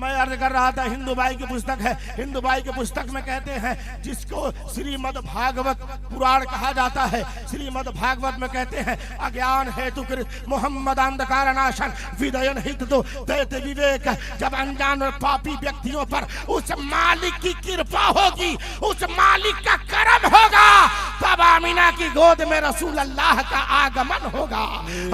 मैं अर्ज कर रहा था, हिंदूबाई की पुस्तक है, हिंदूबाई की पुस्तक में कहते हैं जिसको श्रीमद् भागवत पुराण कहा जाता है, श्रीमद् भागवत में कहते हैं अज्ञान हेतु मोहम्मद अंधकार नाशन विदयन हित तो देते विवेक। जब अनजान और पापी व्यक्तियों पर उस मालिक की कृपा होगी, उस मालिक का करम होगा, तब आमीना की गोद में रसूल अल्लाह का आगमन होगा।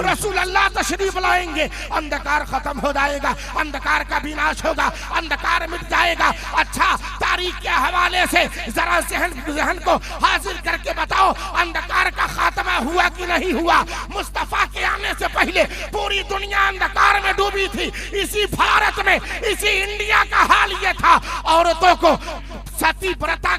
रसूल अल्लाह तशरीफ लाएंगे, अंधकार खत्म हो जाएगा, अंधकार का विनाश होगा, अंधकार मिट जाएगा। अच्छा, तारीख के हवाले से जरा जहन को हासिल करके बताओ, अंधकार का खात्मा हुआ कि नहीं हुआ? मुस्तफा के आने से पहले पूरी दुनिया अंधकार में डूबी थी। इसी भारत में, इसी इंडिया का हाल ये था। औरतों को सती प्रथा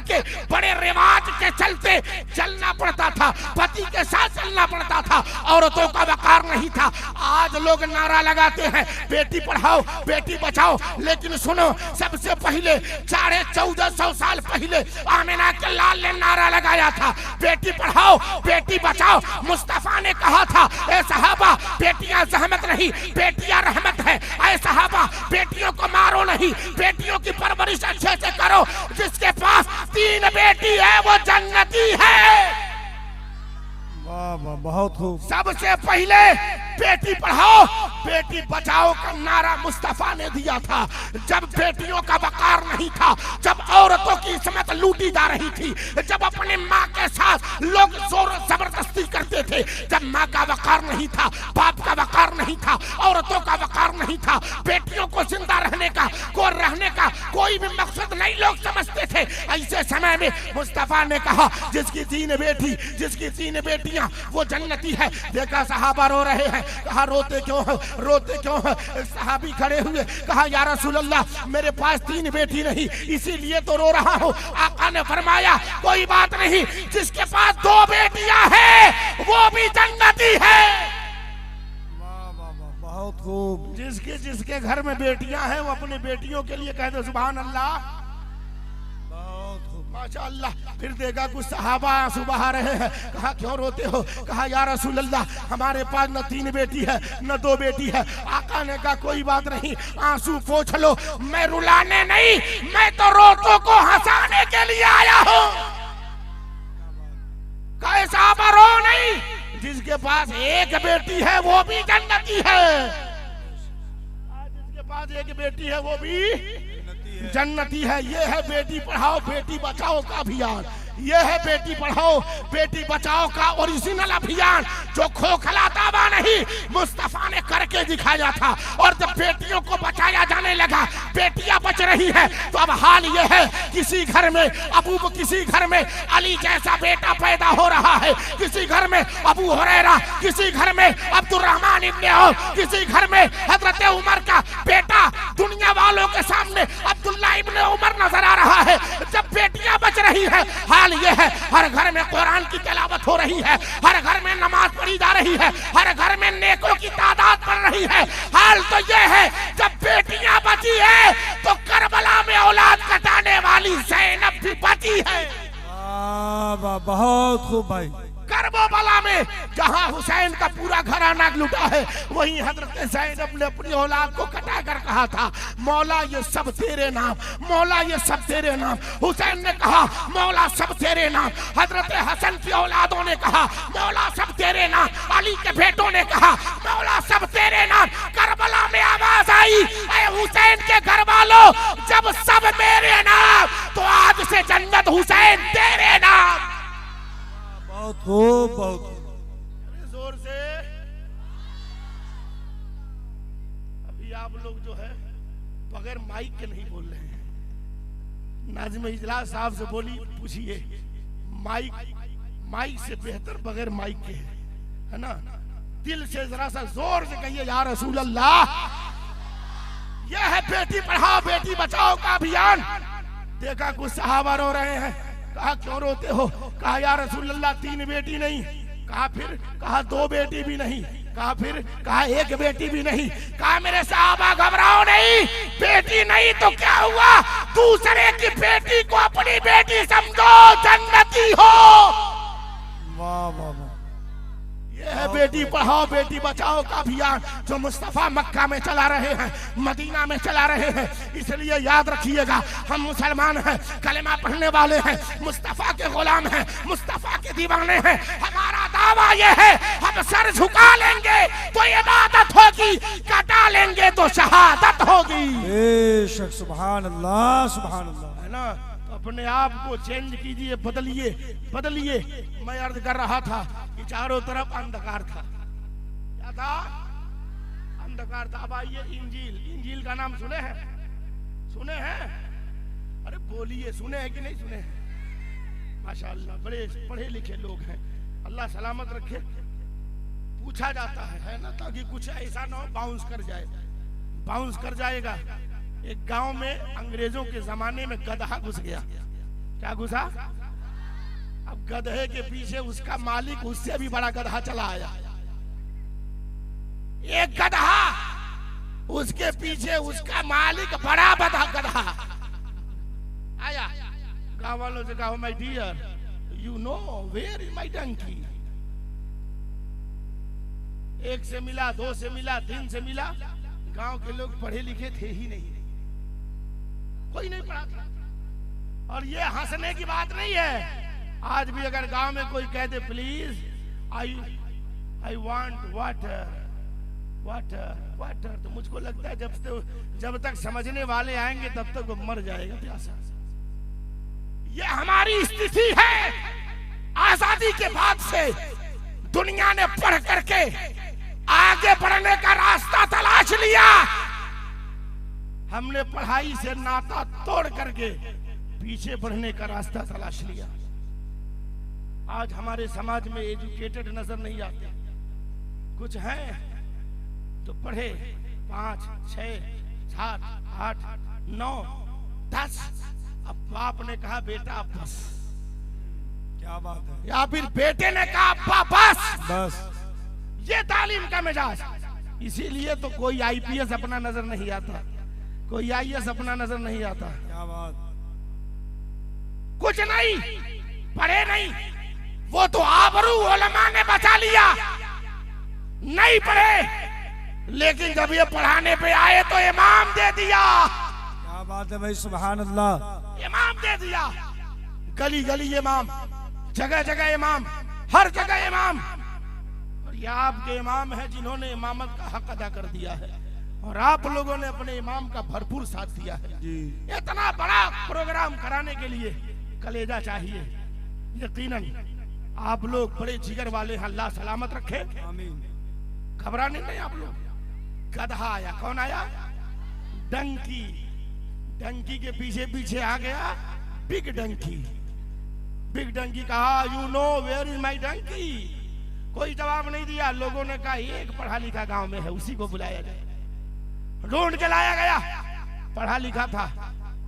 के बड़े रिवाज के चलते चलना पड़ता था, पति के साथ चलना पड़ता था, औरतों का वकार नहीं था। आज लोग नारा लगाते हैं बेटी पढ़ाओ बेटी बचाओ, लेकिन सुनो, सबसे पहले 1400 साल पहले आमिना के लाल ने नारा लगाया था बेटी पढ़ाओ बेटी बचाओ। मुस्तफा ने कहा था ए सहाबा, बेटियां जहमत नहीं, बेटियां रहमत है। ए सहाबा, बेटियों को मारो नहीं, बेटियों की परवरिश अच्छे से करो। जिसके पास 3 बेटी है वो जन्नती है। वाह वाह, बहुत खूब। सबसे पहले बेटी पढ़ाओ बेटी बचाओ का नारा मुस्तफा ने दिया था। जब बेटियों का वकार नहीं था, जब औरतों की इस्मत लूटी जा रही थी, जब अपनी माँ के साथ लोग जोर जबरदस्ती करते थे, जब माँ का वकार नहीं था, बाप का वकार नहीं था, औरतों का वकार नहीं था, बेटियों को जिंदा रहने का कोई भी मकसद नहीं लोग समझते थे। ऐसे समय में मुस्तफा ने कहा जिसकी 3 बेटियां वो जन्नती है। देखा सहाबा रो रहे हैं, कहा रोते क्यों हो? सहाबी खड़े हुए, कहा या रसूल अल्लाह, मेरे पास 3 बेटी नहीं, इसीलिए तो रो रहा हूँ। आका ने फरमाया कोई बात नहीं, जिसके पास 2 बेटियां हैं वो भी जन्नती है। वाह वाह वाह, बहुत खूब। जिसके घर में बेटियां हैं वो अपनी बेटियों के लिए कहते सुभान अल्लाह, माशाअल्लाह। फिर देखा कुछ सहाबा आंसू बहा रहे हैं, कहा क्यों रोते हो? कहा या रसूल अल्लाह, हमारे पास न 3 बेटी है न 2 बेटी है। आका ने कहा कोई बात नहीं, आंसू पोंछ लो, मैं रुलाने नहीं, मैं तो रोतों को हंसाने के लिए आया हूँ। कहे सहाबा रो नहीं, जिसके पास 1 बेटी है वो भी जन्नती है। जिसके पास 1 बेटी है वो भी जन्नती है। ये है बेटी पढ़ाओ बेटी बचाओ का अभियान। ये है बेटी पढ़ाओ बेटी बचाओ का ओरिजिनल अभियान, जो खोखला दावा नहीं, मुस्तफा ने करके दिखाया था। और जब बेटियों को बचाया जाने लगा, बेटियां बच रही है, तो अब हाल ये है किसी घर में अली जैसा बेटा पैदा हो रहा है, किसी घर में अबू हुरैरा, किसी घर में अब्दुर्रहमान इब्ने औफ, किसी घर में हजरत उमर का बेटा दुनिया वालों के सामने अब्दुल्ला इब्ने उमर नजर आ रहा है। जब बेटियां बच रही है, हाल ये है हर घर में कुरान की तिलावत हो रही है, हर घर में नमाज पढ़ी जा रही है, हर घर में नेकों की तादाद बढ़ रही है। हाल तो ये है जब बेटियां बची है तो करबला में औलाद कटाने वाली ज़ैनब भी बची है। वाह, बहुत खूब भाई। करबला में जहां हुसैन का पूरा घराना लुटा है, वहीं हजरत ज़ैनब ने अपनी औलाद को कटा कर कहा था मौला ये सब तेरे नाम, मौला ये सब तेरे नाम। हुसैन ने कहा मौला सब तेरे नाम। हजरत हसन की औलादों ने कहा मौला सब तेरे नाम। अली के बेटों ने कहा मौला सब तेरे नाम। करबला में आवाज आई, ऐ हुसैन के घर वालों, जब सब मेरे नाम तो आज से जन्नत हुसैन तेरे नाम। बहुत खूब, बहुत जोर से। अभी आप लोग जो है बगैर माइक के नहीं बोल रहे हैं। नाज़िम इजलास साहब से बोली पूछिए, माइक से बेहतर बगैर माइक के है ना? दिल से जरा सा जोर से कहिए या रसूल अल्लाह। यह है बेटी पढ़ाओ बेटी बचाओ का अभियान। देखा कुछ सहाबा रो रहे हैं, कहा क्यों रोते हो? कहा या रसूल अल्लाह 3 बेटी नहीं। कहा 2 बेटी भी नहीं। कहा 1 बेटी भी नहीं। कहा मेरे सहाबा घबराओ नहीं, बेटी नहीं तो क्या हुआ, दूसरे की बेटी को अपनी बेटी समझो, जन्नती हो। वाह वाह वाह। ये है बेटी पढ़ाओ बेटी बचाओ का अभियान जो मुस्तफा मक्का में चला रहे हैं, मदीना में चला रहे हैं। इसलिए याद रखिएगा, हम मुसलमान हैं, कलेमा पढ़ने वाले हैं, मुस्तफा के गुलाम हैं, मुस्तफा के दीवाने हैं। हमारा दावा ये है, हम सर झुका लेंगे तो इबादत होगी, कटा लेंगे तो शहादत होगी। बेशक, सुभान अल्लाह, सुभान अल्लाह। है ना? तो अपने आप को चेंज कीजिए, बदलिए बदलिए। मैं अर्ज कर रहा था कि चारों तरफ अंधकार था। क्या था? अंधकार था। अब आइए इंजील, इंजील का नाम सुने हैं? सुने हैं? अरे बोलिए, सुने हैं कि नहीं सुने हैं? माशाअल्लाह, बड़े पढ़े लिखे लोग हैं, अल्लाह सलामत रखे। पूछा जाता है ना, ताकि कुछ ऐसा ना हो बाउंस कर जाए। बाउंस कर जाएगा। एक गांव में अंग्रेजों के जमाने में गधा घुस गया। क्या घुसा? अब गधे के पीछे उसका मालिक, उससे भी बड़ा गधा चला आया। एक गधा, उसके पीछे उसका मालिक, बड़ा बड़ा गधा आया। गांव वालों से कहा, my dear, you know where is my donkey. एक से मिला, दो से मिला, तीन से मिला। गांव के लोग पढ़े लिखे थे ही नहीं, कोई नहीं पढ़ा था। और ये हंसने की बात नहीं है। आज भी अगर गांव में कोई कह दे please I want water water water, तो मुझको लगता है जब तक समझने वाले आएंगे तब तक वो मर जाएगा प्यासा। ये हमारी स्थिति है। आजादी के बाद से दुनिया ने पढ़ करके आगे बढ़ने का रास्ता तलाश लिया। हमने पढ़ाई से नाता तोड़ करके पीछे बढ़ने का रास्ता तलाश लिया। आज हमारे समाज में एजुकेटेड नजर नहीं आते। कुछ हैं जो पढ़े 5, 6, 7, 8, 9, 10। अब बाप ने कहा बेटा बस। क्या बात है। या फिर बेटे ने कहा अब्बा बस बस। ये तालीम का मिजाज। इसीलिए तो कोई आईपीएस अपना नजर नहीं आता, कोई आईएएस अपना नजर नहीं आता। क्या बात। कुछ नहीं पढ़े नहीं, वो तो आबरू उलमा ने बचा लिया। नहीं पढ़े, लेकिन जब ये पढ़ाने पे आए तो इमाम दे दिया। क्या बात है भाई, सुभान अल्लाह। इमाम दे दिया। गली गली इमाम, जगह जगह इमाम, हर जगह इमाम। और ये आपके इमाम है जिन्होंने इमामत का हक अदा कर दिया है, और आप लोगों ने अपने इमाम का भरपूर साथ दिया है जी। इतना बड़ा प्रोग्राम कराने के लिए कलेजा चाहिए। यकीनन आप लोग बड़े जिगर वाले हैं, अल्लाह सलामत रखे। आमीन। घबराने नहीं आप लोग। गधा आया, कौन आया? डंकी। डंकी के पीछे पीछे आ गया बिग डंकी। बिग डंकी कहा you know where is my donkey. कोई जवाब नहीं दिया। लोगों ने कहा एक पढ़ा लिखा गांव में है, उसी को बुलाया जाए। ढूंढ के लाया गया। पढ़ा लिखा था,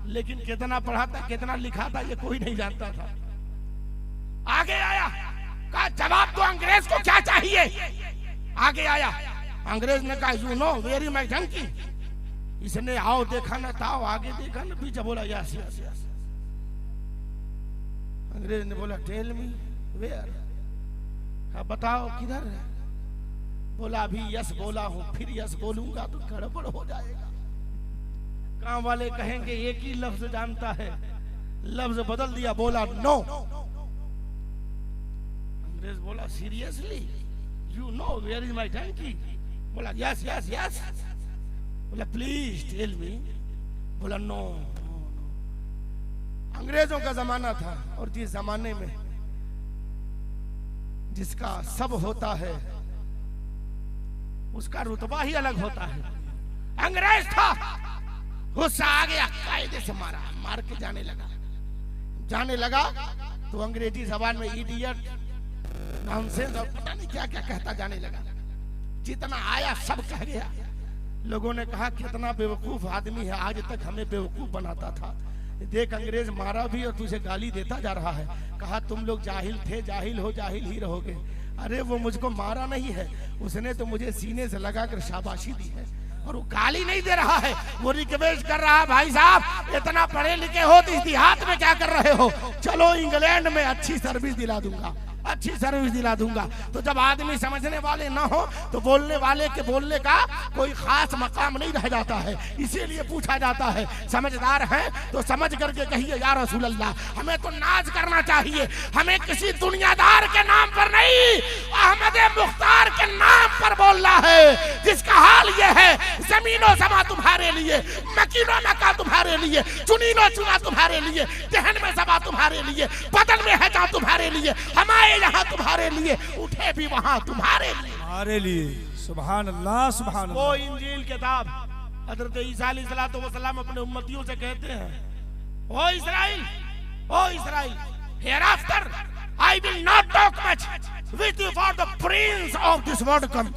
लेकिन कितना पढ़ा था कितना लिखा था ये कोई नहीं जानता था। आगे आया, कहा जवाब तो अंग्रेज को क्या चाहिए। आगे आया, अंग्रेज ने कहा you know where is my donkey. इसने आओ देखा ना था, आगे देखा ना पीछे, बोला यस यस यस। अंग्रेज ने बोला टेल मी वेयर। बताओ किधर है। बोला अभी यस बोला हूं, फिर यस बोलूंगा तो गड़बड़ हो जाएगा। काम वाले कहेंगे एक ही लफ्ज जानता है, लफ्ज बदल दिया, बोला नो। अंग्रेज बोला seriously you know where is my donkey. बोला यस यस यस। बोला प्लीज टेल मी। बोला नो। अंग्रेजों का जमाना था, और जिस जमाने में जिसका सब होता है उसका रुतबा ही अलग होता है। अंग्रेज था, गुस्सा आ गया, कायदे से मारा, मार के जाने लगा तो अंग्रेजी जबान में इडियट, नॉनसेंस और पता नहीं क्या क्या कहता जाने लगा। जितना आया सब कह गया। लोगों ने कहा कितना बेवकूफ आदमी है, आज तक हमें बेवकूफ बनाता था। देख अंग्रेज मारा भी और तुझे गाली देता जा रहा है। कहा तुम लोग जाहिल थे, जाहिल हो, जाहिल ही रहोगे। अरे वो मुझको मारा नहीं है, उसने तो मुझे सीने से लगाकर शाबाशी दी है, और वो गाली नहीं दे रहा है, वो रिक्वेस्ट कर रहा है भाई साहब इतना पढ़े लिखे हो तो इतिहास में क्या कर रहे हो, चलो इंग्लैंड में अच्छी सर्विस दिला दूंगा, अच्छी सर्विस दिला दूंगा। तो जब आदमी समझने वाले ना हो तो बोलने वाले के बोलने का कोई खास मकाम नहीं रह जाता है। इसीलिए पूछा जाता है, समझदार हैं तो समझ करके कहिए या रसूल अल्लाह। हमें तो नाज करना चाहिए, हमें किसी दुनियादार के नाम पर नहीं, अहमद मुख्तार के नाम पर बोलना है, जिसका हाल ये है जमीनो समा तुम्हारे लिए, मकीनो मका तुम्हारे लिए, चुनीनो चुना तुम्हारे लिए, जहन में सभा तुम्हारे लिए, बदन में है जहाँ तुम्हारे लिए, हमारे यहाँ तुम्हारे लिए, उठे भी वहाँ तुम्हारे लिए। हमारे लिए सुभान अल्लाह सुभान वो अल्लाह। इंजील किताब हजरत ईसा अलैहिस्सलाम अपने उम्मतियों से कहते हैं, ओ इस्राएल, ओ इस्राएल, hereafter I will not talk much with you, for the prince of this world come,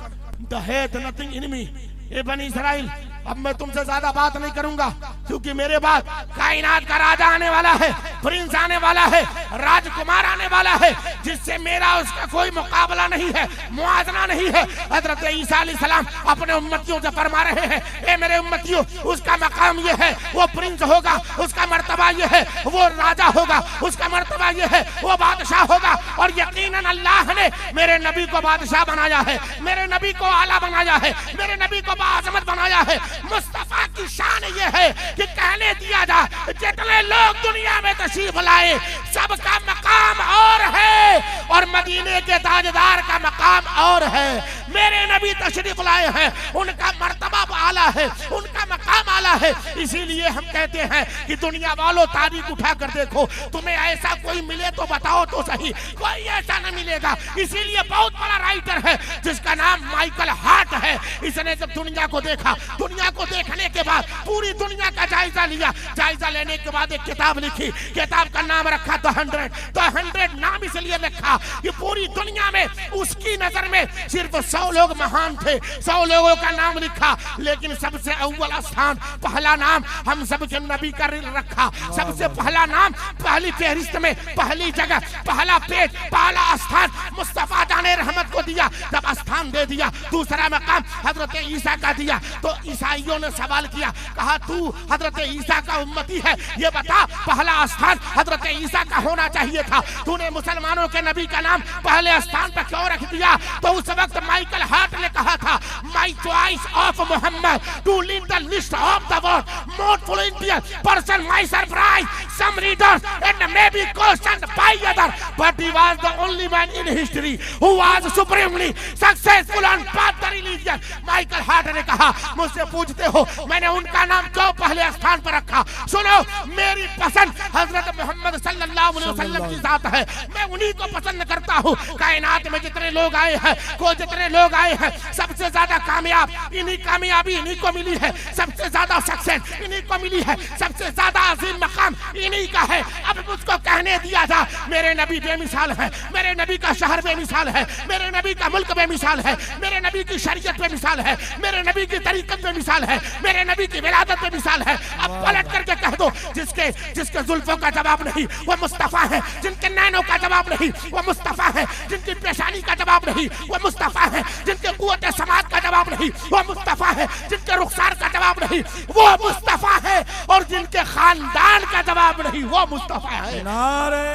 the hath nothing in me। ए बनी इस्राएल, अब मैं तुमसे ज्यादा बात नहीं करूंगा, क्योंकि मेरे बाद कायनात का राजा आने वाला है, प्रिंस आने वाला है, राजकुमार आने वाला है, जिससे मेरा उसका कोई मुकाबला नहीं है, मुआजना नहीं है। हजरत ईसा अलैहिस्सलाम अपने उम्मतियों से फरमा रहे हैं, ए मेरे उम्मतियों, उसका मकाम ये है, वो प्रिंस होगा, उसका मर्तबा ये है, वो राजा होगा, उसका मर्तबा ये है, वो बादशाह होगा। और यकीनन अल्लाह ने मेरे नबी को बादशाह बनाया है, मेरे नबी को आला बनाया है, मेरे नबी को बाअज़मत बनाया है। मुस्तफा की शान ये है कि कहने दिया जा, जितने लोग दुनिया में तशरीफ लाए सबका मकाम और है, और मदीने के ताजदार का मकाम और है। मेरे नबी तशरीफ लाए हैं, उनका मर्तबा आला है, उनका मकाम आला है। इसीलिए हम कहते हैं कि दुनिया वालों तारीख उठा कर देखो, तुम्हें ऐसा कोई मिले तो बताओ तो सही, कोई ऐसा न मिलेगा। इसीलिए बहुत बड़ा राइटर है जिसका नाम माइकल हार्ट है, इसने जब दुनिया को देखा, दुनिया को देखने के बाद पूरी दुनिया का जायजा लिया, जायजा लेने के बाद एक किताब लिखी, किताब का नाम रखा द 100 नाम इसलिए रखा कि पूरी दुनिया में उसकी नजर में सिर्फ 100 लोग महान थे, 100 लोगों का नाम लिखा, लेकिन सबसे अव्वल स्थान, पहला नाम हम सबके नबी का रखा। सबसे पहला नाम, पहली फहरिस्त में पहली जगह, पहला पेज, पहला स्थान मुस्तफा जाने रहमत को दिया। जब स्थान दे दिया, दूसरा मकाम हजरत ईसा का दिया, तो ईसाइयों ने सवाल किया, कहा तू हजरत ईसा का उम्मती है, ये बता पहला स्थान हजरत ईसा का होना चाहिए था, तूने मुसलमानों के नबी का नाम पहले स्थान पर क्यों रख दिया? तो उस वक्त माइकल हार्ट ने कहा था, my choice of Muhammad to lead the list of the world most fluent person, my surprise some readers and may be questioned by others, but he was the only man in history who was supremely successful on path the religion। Michael Hart ने कहा, मुझसे पूछते हो मैंने उनका नाम क्यों पहले स्थान पर रखा? सुनो, मेरी पसंद हजरत मोहम्मद सल्लल्लाहु अलैहि वसल्लम की जात है, मैं उन्हीं को पसंद करता हूँ। कायनात में जितने लोग आए हैं, जितने लोग आए हैं, सबसे ज्यादा कामयाब इन्हीं कामयाबी इन्हीं को मिली है, सबसे ज्यादा सक्सेस इन्हीं को मिली है, सबसे ज्यादा अजीम मकाम इन्हीं का है। अब मुझको कहने दिया था, मेरे नबी बेमिसाल है, मेरे नबी का शहर बेमिसाल है, मेरे नबी का मुल्क बेमिसाल है, मेरे नबी की शरीयत बेमिसाल है, मेरे नबी की तरीकत बेमिसाल है, मेरे नबी की विलादत बेमिसाल है। अब पलट करके कह दो, जिसके जुल्फों का जवाब नहीं वो मुस्तफा है, जिनके नैनों का जवाब नहीं वो मुस्तफा है, जिनकी पेशानी का जवाब नहीं वो मुस्तफा है, जिनके कुव्वत समात का जवाब नहीं वो मुस्तफा है, जिनके रुखसार का जवाब नहीं वो मुस्तफा है, और जिनके खानदान का जवाब नहीं वो मुस्तफा है। नारे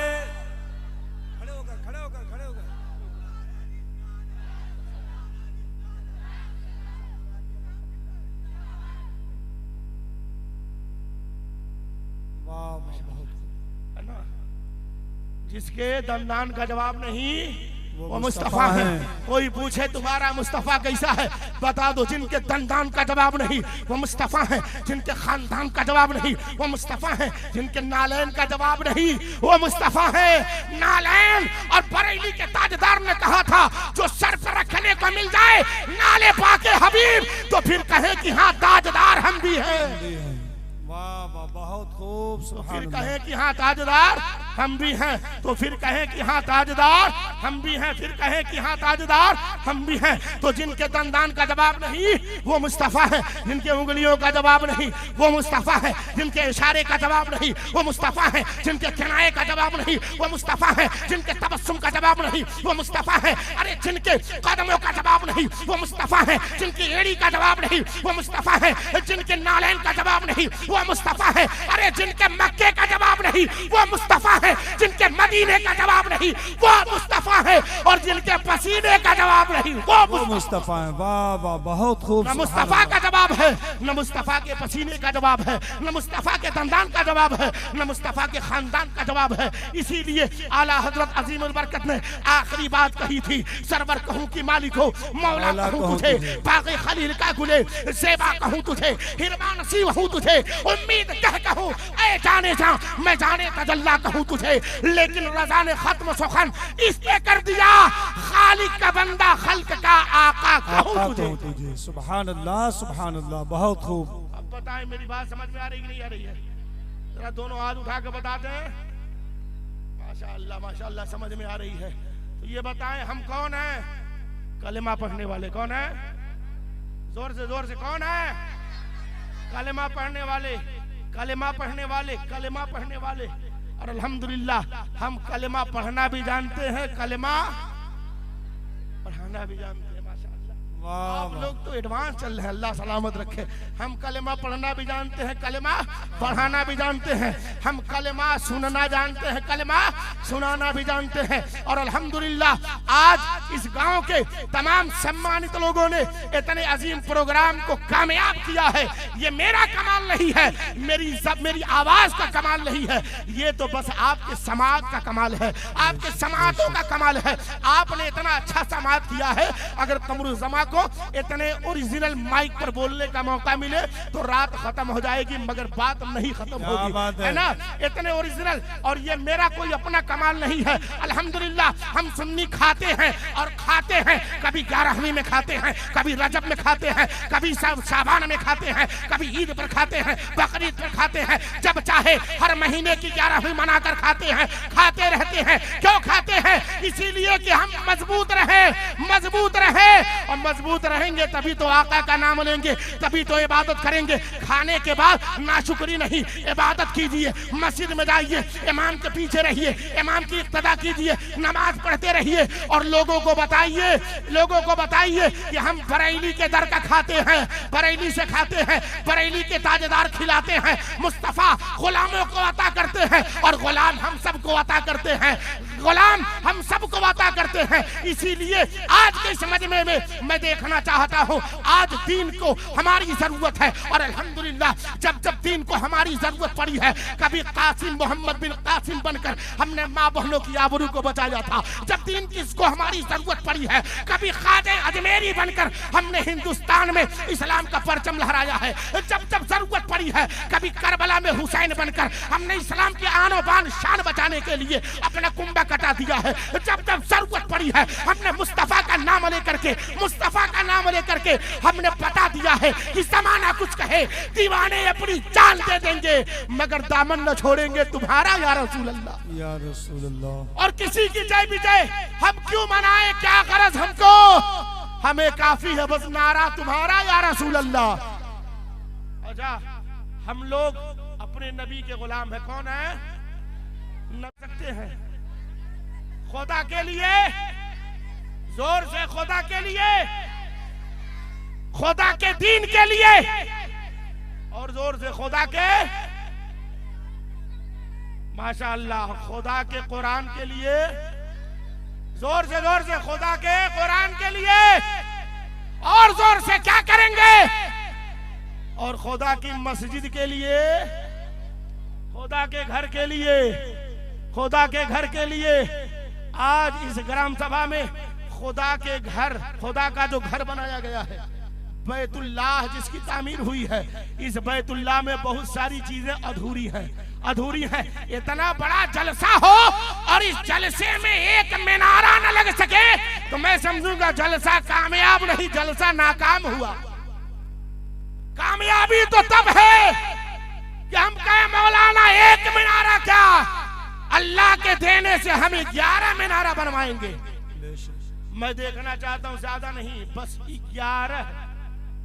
खड़े होकर खड़े होकर खड़े होकर। वाह वाह, बहुत है ना? जिसके दंदान का जवाब नहीं वो मुस्तफा है। कोई पूछे तुम्हारा मुस्तफा कैसा है, बता दो, जिनके दंदान का जवाब नहीं वो मुस्तफा है, जिनके खानदान का जवाब नहीं वो मुस्तफा है, जिनके नालैन का जवाब नहीं वो मुस्तफा है। नालैन और बरेली के ताजदार ने कहा था, जो सर पर रखने को मिल जाए नाले पाके हबीब, तो फिर कहे कि हाँ ताजदार हम भी हैं। वाह वाह, बहुत खूब। फिर कहे कि हाँ ताजदार हम भी हैं, तो फिर कहे कि हाँ ताजदार हम भी हैं, फिर कहे कि हाँ ताजदार हम भी हैं। तो जिनके दंदान का जवाब नहीं वो मुस्तफा है, जिनके उंगलियों का जवाब नहीं वो मुस्तफा है, जिनके इशारे का जवाब नहीं वो मुस्तफा है, जिनके किनाए का जवाब नहीं वो मुस्तफा है, जिनके तबस्सुम का जवाब नहीं वो मुस्तफा है, अरे जिनके कदमों का जवाब नहीं वो मुस्तफा है, जिनकी एड़ी का जवाब नहीं वो मुस्तफा है, जिनके नालैन का जवाब नहीं वो मुस्तफा है, अरे जिनके मक्के का जवाब नहीं वो मुस्तफा है, है, जिनके मदीने का जवाब नहीं वो मुस्तफा है, और जिनके पसीने का जवाब नहीं वो मुस्तफा है। वाह वाह, बहुत खूब। न मुस्तफा का जवाब है, न मुस्तफा के पसीने का जवाब है, न मुस्तफा के दंदान का जवाब है, न मुस्तफा के खानदान का जवाब है। इसीलिए आला हजरत अजीमुल बरकत ने आखिरी बात कही थी, सरवर कहूं कि मालिक हो, मौला कहूं तुझे, बाग़े खलील का गुले सेवा कहूं तुझे, हिरमा नसीब हूं तुझे, उम्मीद कह कहूं ऐ जाने जा मैं जाने तजल्ला कहूं तुझे, लेकिन रज़ा ने खत्म सुखन इसने कर दिया, खालिक का बंदा खल्क का आका कहूं तुझे। सुभान अल्लाह, सुभान अल्लाह, बहुत खूब। अब बताएं मेरी बात समझ में आ रही कि नहीं आ रही है? जरा दोनों हाथ उठा के बताते हैं। माशाअल्लाह समझ में आ रही है। तो ये बताएं हम कौन हैं? कलेमा पढ़ने वाले। कौन है? जोर से कौन है? कलेमा पढ़ने वाले, कलेमा पढ़ने वाले, कलेमा पढ़ने वाले। और अल्हम्दुलिल्लाह हम कलेमा पढ़ना भी जानते हैं, कलेमा पढ़ाना भी जानते हैं। आप लोग तो एडवांस चल रहे हैं, अल्लाह सलामत रखे। हम कलेमा पढ़ना भी जानते हैं, कलेमा पढ़ाना भी जानते हैं, हम कलेमा सुनना जानते हैं, कलेमा सुनाना भी जानते हैं। और अल्हम्दुलिल्लाह आज इस गांव के तमाम सम्मानित लोगों ने इतने अजीम प्रोग्राम को कामयाब किया है। ये मेरा कमाल नहीं है, मेरी आवाज का कमाल नहीं है, ये तो बस आपके समाज का कमाल है, आपके समातों का कमाल है। आपने इतना अच्छा समाज किया है। अगर कमरुज़्ज़मा को इतने ओरिजिनल माइक पर बोलने का मौका मिले तो रात खत्म हो जाएगी, मगर बात नहीं खत्म होगी, है ना? इतने ओरिजिनल। और ये मेरा कोई अपना कमाल नहीं है। अल्हम्दुलिल्लाह हम सुन्नी खाते हैं और खाते हैं, कभी 11वीं में खाते हैं, कभी रजब में खाते हैं, कभी शाबान में खाते हैं, कभी ईद पर खाते हैं, बकरीद पर खाते हैं, जब चाहे हर महीने की 11वीं मनाकर खाते हैं, खाते रहते हैं। क्यों खाते हैं? इसीलिए कि हम मजबूत रहे, मजबूत रहे। और मजबूत रहेंगे तभी तो आका का नाम लेंगे, तभी तो इबादत करेंगे। खाने के बाद नाशुक्री नहीं, इबादत कीजिए, मस्जिद में जाइए, इमाम के पीछे रहिए, इमाम की इक्तदा कीजिए, नमाज पढ़ते रहिए और लोगों को बताइए कि हम बरेली के दर का खाते हैं, बरेली से खाते हैं, बरेली के ताजेदार खिलाते हैं। मुस्तफा गुलामों को अता करते हैं और गुलाम हम सबको अता करते हैं, गुलाम हम सबको अता करते हैं। इसीलिए आज के समझ में मैं देखना चाहता हूँ, आज दीन को हमारी जरूरत है। और अल्हम्दुलिल्लाह जब जब दीन को हमारी जरूरत पड़ी है, कभी कासिम मोहम्मद बिन कासिम बनकर हमने माँ बहनों की आबरू को बचाया था। जब दीन किसको हमारी जरूरत पड़ी है, कभी ख्वाजा अजमेरी बनकर हमने हिंदुस्तान में इस्लाम का परचम लहराया है। जब जब जरूरत पड़ी है, कभी करबला में हुसैन बनकर हमने इस्लाम की आनो बान शान बचाने के लिए अपना कुंबा कटा दिया है। जब जब जरूरत पड़ी है, हमने मुस्तफा का नाम लेकर के, मुस्तफा का नाम लेकर के हमने बता दिया है कि जमाना कुछ कहे, दीवाने अपनी जान दे देंगे मगर दामन न छोड़ेंगे तुम्हारा या रसूल अल्लाह, या रसूल अल्लाह। और किसी की जय विजय हम क्यों मनाए, क्या गरज हमको, हमें काफी है बस नारा तुम्हारा या रसूल अल्लाह। अच्छा, हम लोग अपने नबी के गुलाम है। कौन है? न सकते हैं खुदा के लिए, जोर से खुदा के लिए, खुदा के दीन के लिए, और जोर से खुदा के, माशाअल्लाह, खुदा के कुरान के लिए, जोर से खुदा के कुरान के लिए, और जोर से क्या करेंगे? और खुदा की मस्जिद के लिए, खुदा के घर के लिए, खुदा के घर के लिए। आज इस ग्राम सभा में खुदा के घर, खुदा का जो घर बनाया गया है, बैतुल्लाह जिसकी तामीर हुई है, इस बैतुल्लाह में बहुत सारी चीजें अधूरी हैं। इतना बड़ा जलसा हो और इस जलसे में एक मीनारा न लग सके तो मैं समझूंगा जलसा कामयाब नहीं, जलसा नाकाम हुआ। कामयाबी तो तब है कि हम कहे मौलाना एक मीनारा क्या, अल्लाह के देने से हम 11 मीनारा बनवाएंगे। मैं देखना चाहता हूं, ज्यादा नहीं, बस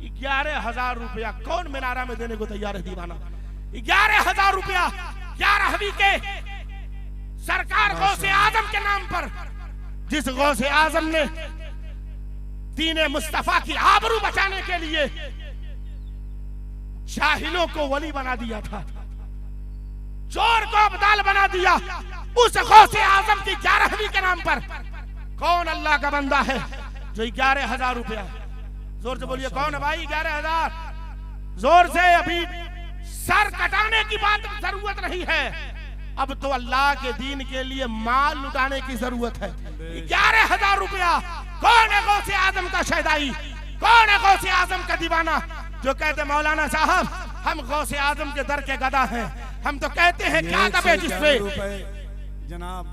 11,000 रुपया कौन मीनारा में देने को तैयार है दीवाना? 11,000 रुपया 11वीं के सरकार गौसे आजम के नाम पर, जिस गौसे आजम ने दीन मुस्तफा की आबरू बचाने के लिए जाहिलों को वली बना दिया था, चोर को अब्दाल बना दिया, उस गौसे आजम की 11वीं के नाम पर कौन अल्लाह का बंदा है जो 11,000 रुपया, जोर से बोलिए कौन है भाई 11,000, जोर से। अभी सर कटाने की बात जरूरत नहीं है, अब तो अल्लाह के दीन के लिए माल लुटाने की जरूरत है। 11,000 रुपया। कौन है गौसे आजम का शहदाई, कौन है गौसे आजम का दीवाना जो कहते मौलाना साहब हम गौसे आजम के दर के गदा हैं, हम तो कहते हैं क्या दबे जिसपे। जनाब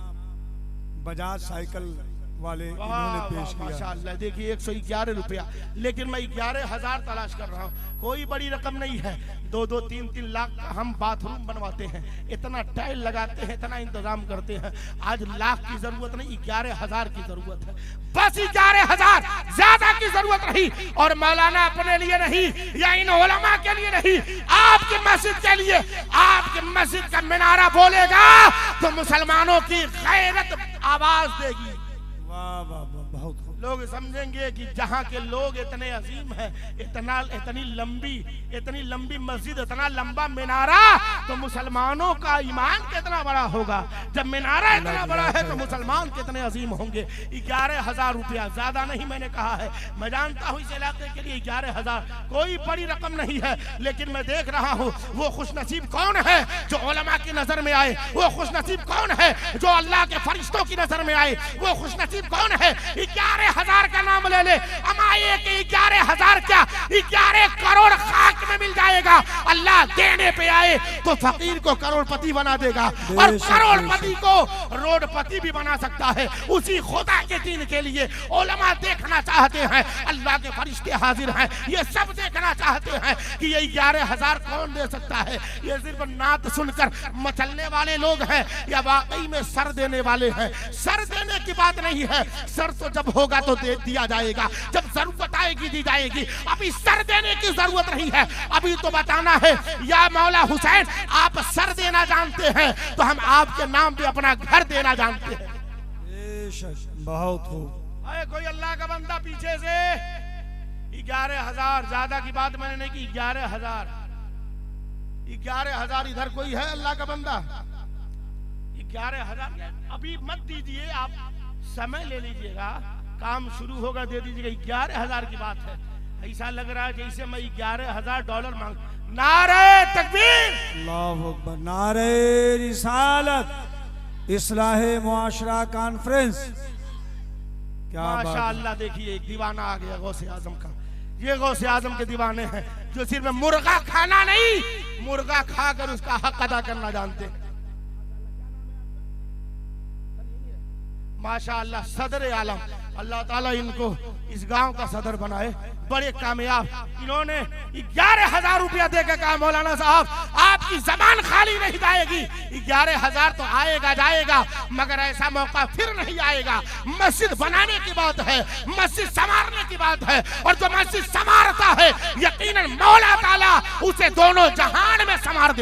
बजाज साइकिल वाले इन्होंने पेश किया। माशाअल्लाह, देखिए 111 रुपया, लेकिन मैं 11,000 तलाश कर रहा हूँ। कोई बड़ी रकम नहीं है, 2-2, 3-3 लाख का हम बाथरूम बनवाते हैं, इतना टाइल लगाते हैं, इतना इंतजाम करते हैं। आज लाख की जरूरत नहीं, 11,000 की जरूरत है, बस 11,000, ज्यादा की जरूरत नहीं। और मौलाना अपने लिए नहीं या इन उलमा के लिए नहीं, आपकी मस्जिद के लिए। आपकी मस्जिद का मिनारा बोलेगा तो मुसलमानों की गैरत आवाज देगी। वाह वाह वाह, बहुत खूब। लोग समझेंगे कि जहाँ के लोग इतने अजीम हैं, इतनी लंबी मस्जिद, इतना लंबा मिनारा, तो मुसलमानों का ईमान कितना बड़ा होगा। जब मिनारा इतना बड़ा है तो मुसलमान कितने अजीम होंगे। 11,000 रुपया ज्यादा नहीं मैंने कहा है, मैं जानता हूँ इस इलाके के लिए 11,000 कोई बड़ी रकम नहीं है, लेकिन मैं देख रहा हूँ वो खुशनसीब कौन है जो उलमा की नजर में आए, वो खुशनसीब कौन है जो अल्लाह के फरिश्तों की नजर में आए, वो खुशनसीब कौन है। 11,000 का नाम ले ले, अमाये के 11,000 क्या 11 करोड़ खाक में मिल जाएगा। अल्लाह देने पे आए तो फकीर को करोड़पति बना देगा और करोड़पति को रोडपति भी बना सकता है। उसी खुदा के दीन के लिए उलमा देखना चाहते हैं, अल्लाह के फरिश्ते हाजिर हैं, ये सब देखना चाहते हैं कि ये 11,000 कौन दे सकता है। ये सिर्फ नात सुनकर मचलने वाले लोग हैं या वाकई में सर देने वाले हैं। सर देने की बात नहीं है, सर तो जब होगा तो दे दिया जाएगा, जब जरूरत आएगी दी जाएगी। अभी सर देने की जरूरत नहीं है, अभी तो बताना है या मौला हुसैन आप सर देना जानते हैं तो हम आपके नाम पे अपना घर देना जानते हैं। बहुत खूब। अरे कोई अल्लाह का बंदा पीछे से 11,000, ज्यादा की बात मैंने नहीं की, 11,000 इधर कोई है अल्लाह का बंदा। 11,000 अभी मत दीजिए, आप समय ले लीजिएगा, काम शुरू होगा दे दीजिएगा। 11,000 की बात है, ऐसा लग रहा है जैसे मैं $11,000 मांग। नारे तकबीर, अल्लाहु अकबर, नारे रिसालत, इस्लाहे मुआशरा कॉन्फ्रेंस। क्या माशाअल्लाह, देखिए एक दीवाना आ गया गौसे आजम का। ये गौसे आजम के दीवाने हैं जो सिर्फ मुर्गा खाना नहीं, मुर्गा खाकर उसका हक अदा करना जानते हैं। माशाअल्लाह, सदर आलम, अल्लाह ताला इनको इस गांव का सदर बनाए, बड़े कामयाब। इन्होंने 11,000 रुपया देकर कहा मौलाना साहब आपकी जबान खाली नहीं जाएगी। 11,000 तो आएगा जाएगा, मगर ऐसा मौका फिर नहीं आएगा। मस्जिद बनाने की बात है, मस्जिद संवारने की बात है, और जो मस्जिद संवारता है यकीनन मौला ताला उसे दोनों जहान में संवार दे।